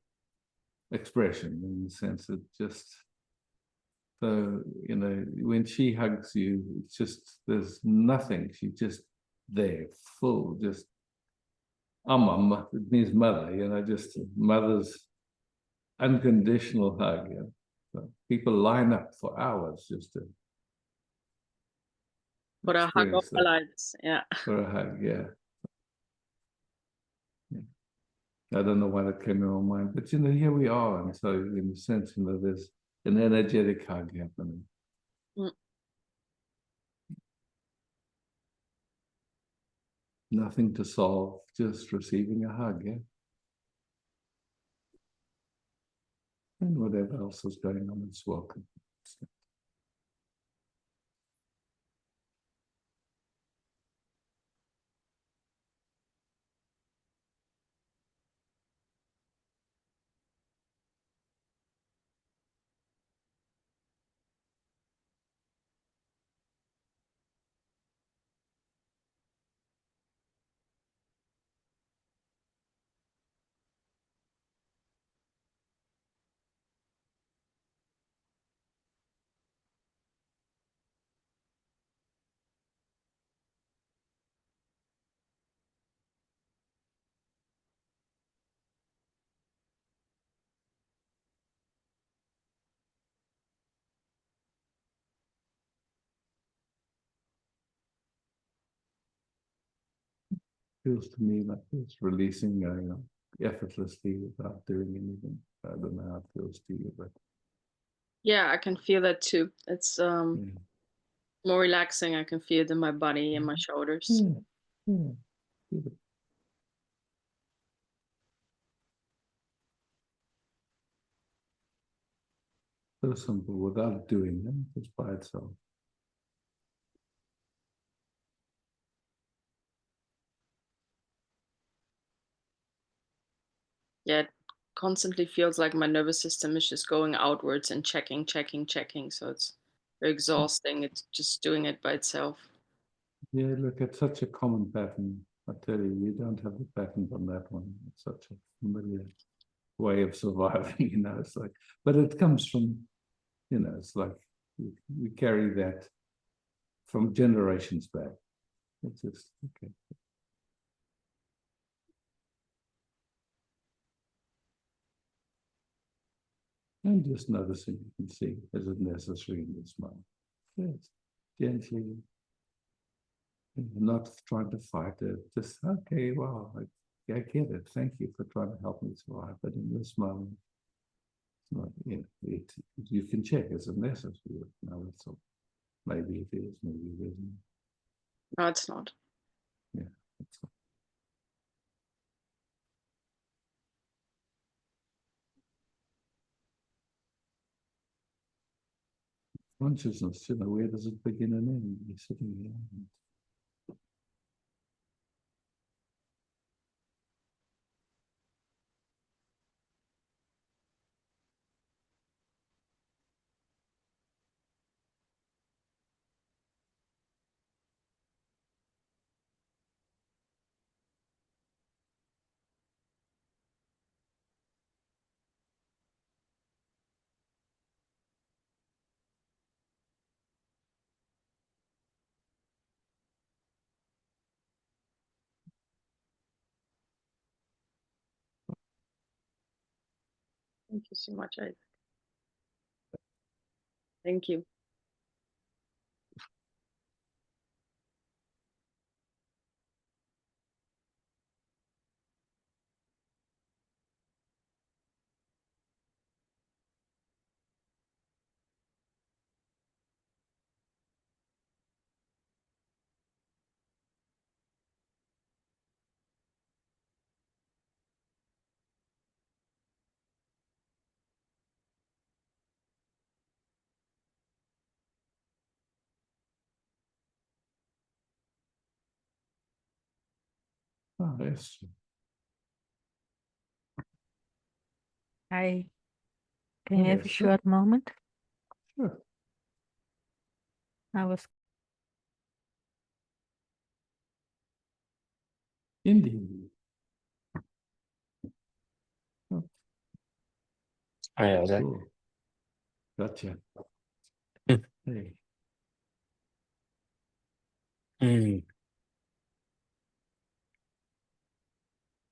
expression in the sense that just so, you know, when she hugs you, it's just there's nothing. She's just there, full, just amma, it means mother, you know, just mother's unconditional hug. You know? So people line up for hours just to But a hug of experience our that lives. Yeah. for a hug, yeah. Yeah. I don't know why that came in my mind, but you know, here we are. And so in a sense, you know, there's an energetic hug happening. Mm. Nothing to solve, just receiving a hug, yeah. And whatever else is going on, it's welcome. Feels to me like it's releasing effortlessly without doing anything. I don't know how it feels to you, but Yeah, I can feel that too. It's yeah. more relaxing. I can feel it in my body and my shoulders. Yeah. Yeah. Beautiful. So simple without doing them, just by itself. yeah, it constantly feels like my nervous system is just going outwards and checking, checking, checking. So it's very exhausting. It's just doing it by itself. Yeah, look, it's such a common pattern. I tell you, you don't have the pattern on that one. It's such a familiar way of surviving, you know. It's like, but it comes from, you know, it's like we carry that from generations back. It's just okay. And just noticing, you can see, is it necessary in this moment? Yes, gently, not trying to fight it. Just okay, wow, I get it. Thank you for trying to help me survive. But in this moment, it's not. You know, you can check, is it necessary? No, it's all. Maybe it is. Maybe it isn't. No, it's not. Yeah, that's all. Consciousness, you know, where does it begin and end? You're sitting here. And Thank you so much, Isaac. Thank you. oh, yes. Hi, can you have a Yes, short moment? sure. I was Indeed. Oh, Hi, Isaac. cool. Gotcha. Mm. Hey. Mm.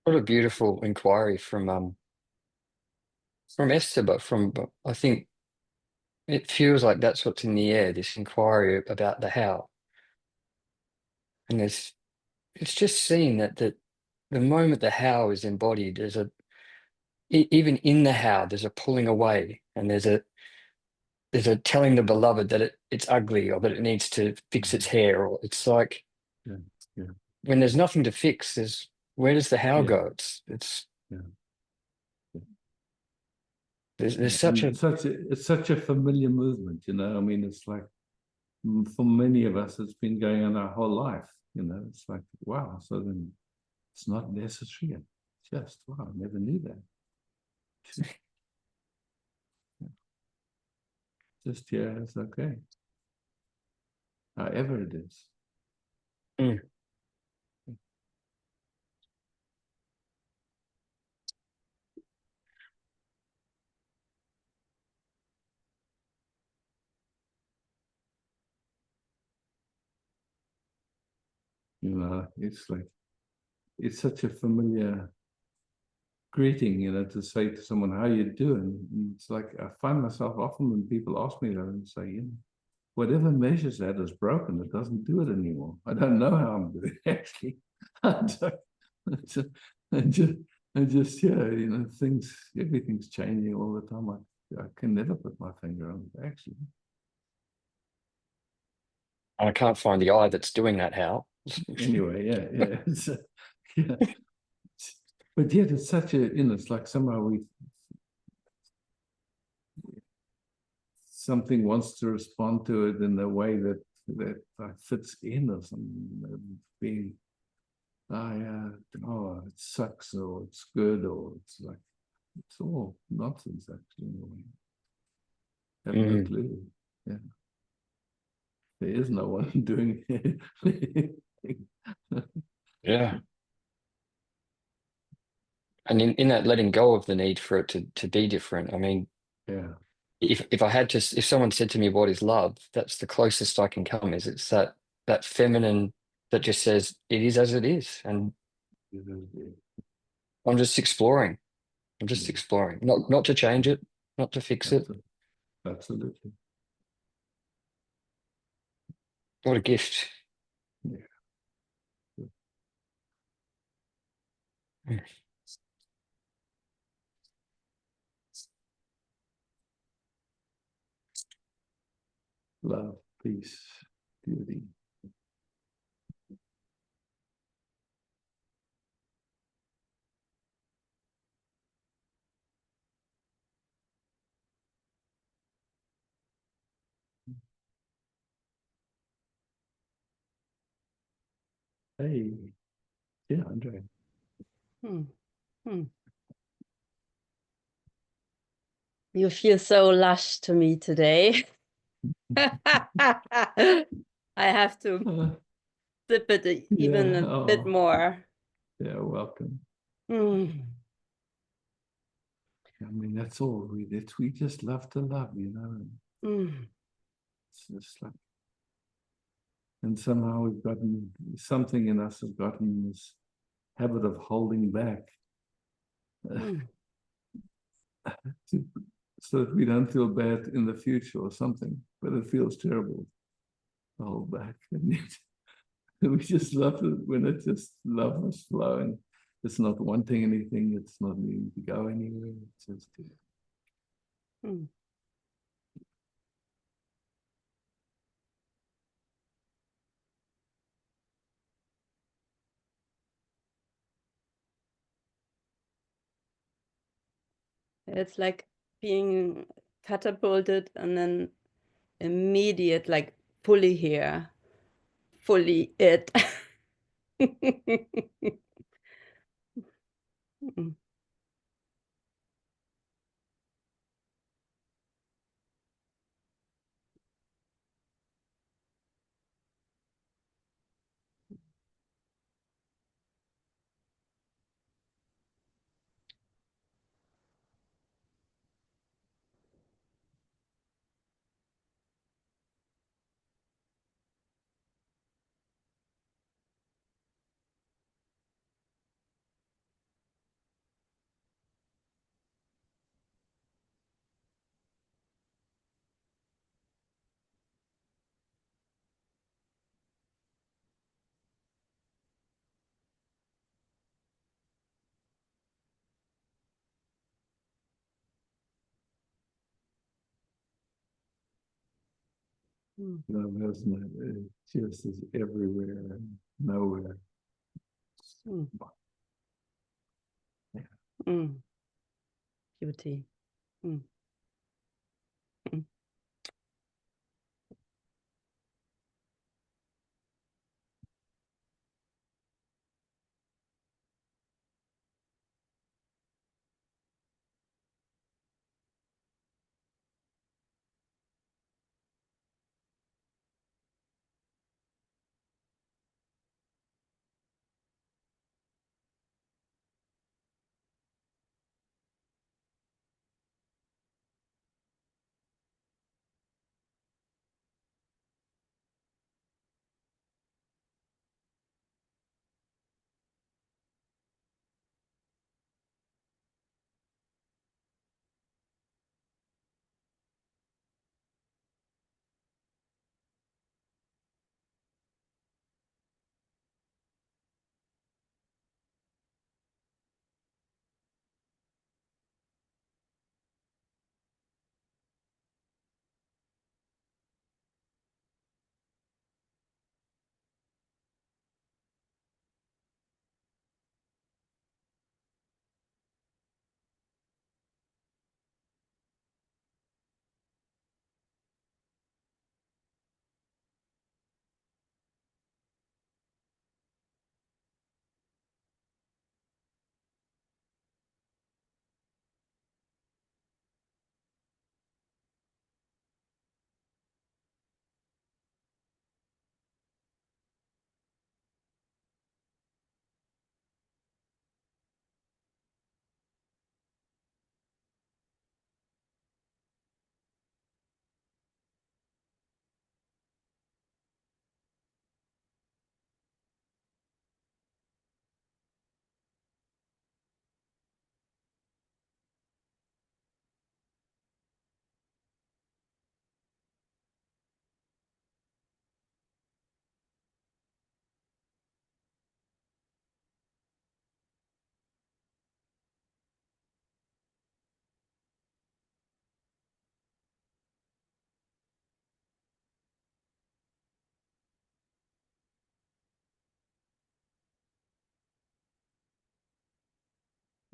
What a beautiful inquiry from Esther, but I think it feels like that's what's in the air, this inquiry about the how. And it's just seeing that the moment the how is embodied, even in the how, there's a pulling away, and there's a telling the beloved that it's ugly, or that it needs to fix its hair, or it's like Yeah, yeah, when there's nothing to fix, where does the how yeah, go? It's yeah. there's such And a it's such a familiar movement, you know. I mean, it's like for many of us, it's been going on our whole life, you know. It's like, wow, so then it's not necessary. Just wow, I never knew that. Just yeah, it's okay. However it is. Mm. You know, it's like it's such a familiar greeting, you know, to say to someone, how you doing? And it's like I find myself often when people ask me that and say, you know, whatever measures that is broken, it doesn't do it anymore. I don't know how I'm doing actually. I just, yeah, you know, everything's changing all the time. I can never put my finger on it actually. I can't find the eye that's doing that how. Anyway, yeah. Yeah. But yet it's such a, you know, it's like somehow something wants to respond to it in a way that fits in or something, being oh, it sucks, or it's good, or it's like, it's all nonsense, actually, in a way. I have no clue. Yeah. There is no one doing it. Yeah. And in that letting go of the need for it to be different, I mean, Yeah. if I had to, if someone said to me, what is love? That's the closest I can come, is it's that feminine that just says it is as it is. And I'm just exploring. I'm just exploring. Not to change it, not to fix it. Absolutely. What a gift. Yeah. Mm. Love, peace, beauty. Hey, yeah, Andre. Hmm. Hmm. You feel so lush to me today. I have to sip it even Yeah, a bit oh, more. yeah, welcome. Mm. I mean, that's all we just love to love, you know. Mm. It's just like, and somehow we've gotten something in us, have gotten this habit of holding back Mm. to, so that we don't feel bad in the future or something, but it feels terrible to hold back. And we just love it when it's just love is flowing. It's not wanting anything, it's not needing to go anywhere. It's just Mm. It's like being catapulted and then immediate, like fully here, fully it. Mm. Mm. love isn't it? It just is everywhere and nowhere. Mm. Yeah. Mm. Beauty. Mm. Mm.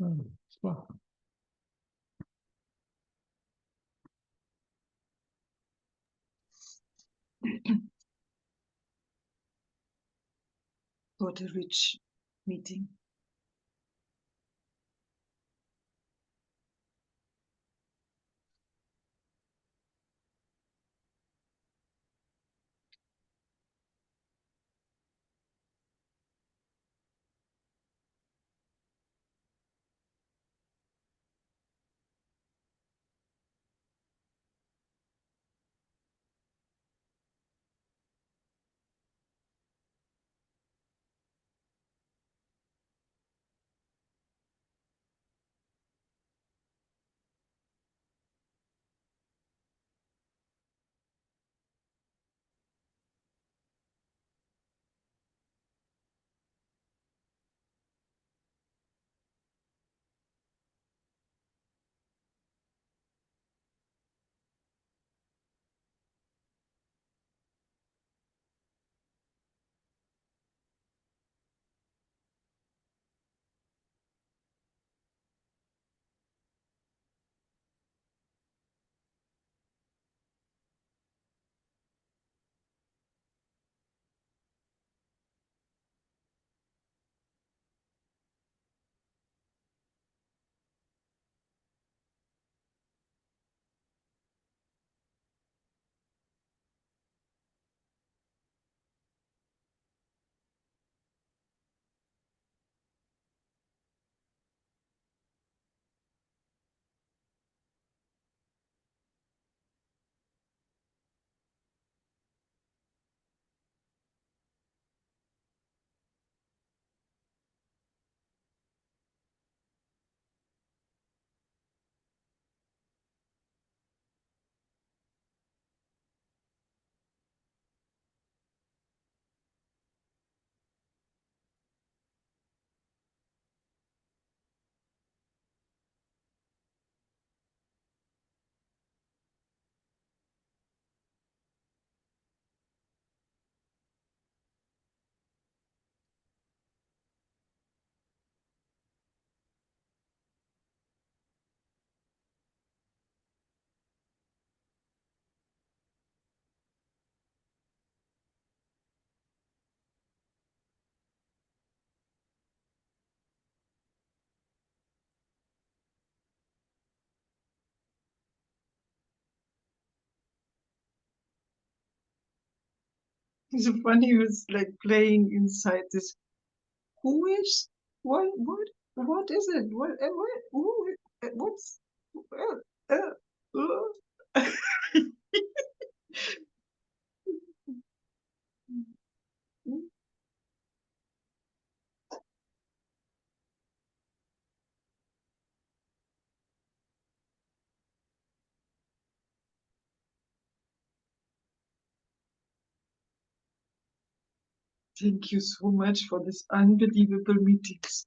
Oh, smart. What a rich meeting. It's so funny. It was like playing inside this. Who is what is it? What who what's uh. Thank you so much for this unbelievable meetings.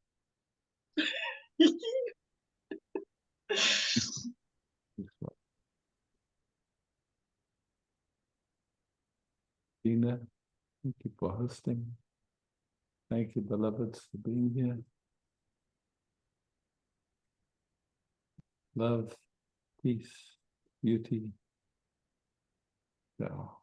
Tina, thank you for hosting. Thank you, beloveds, for being here. Love, peace, beauty. So,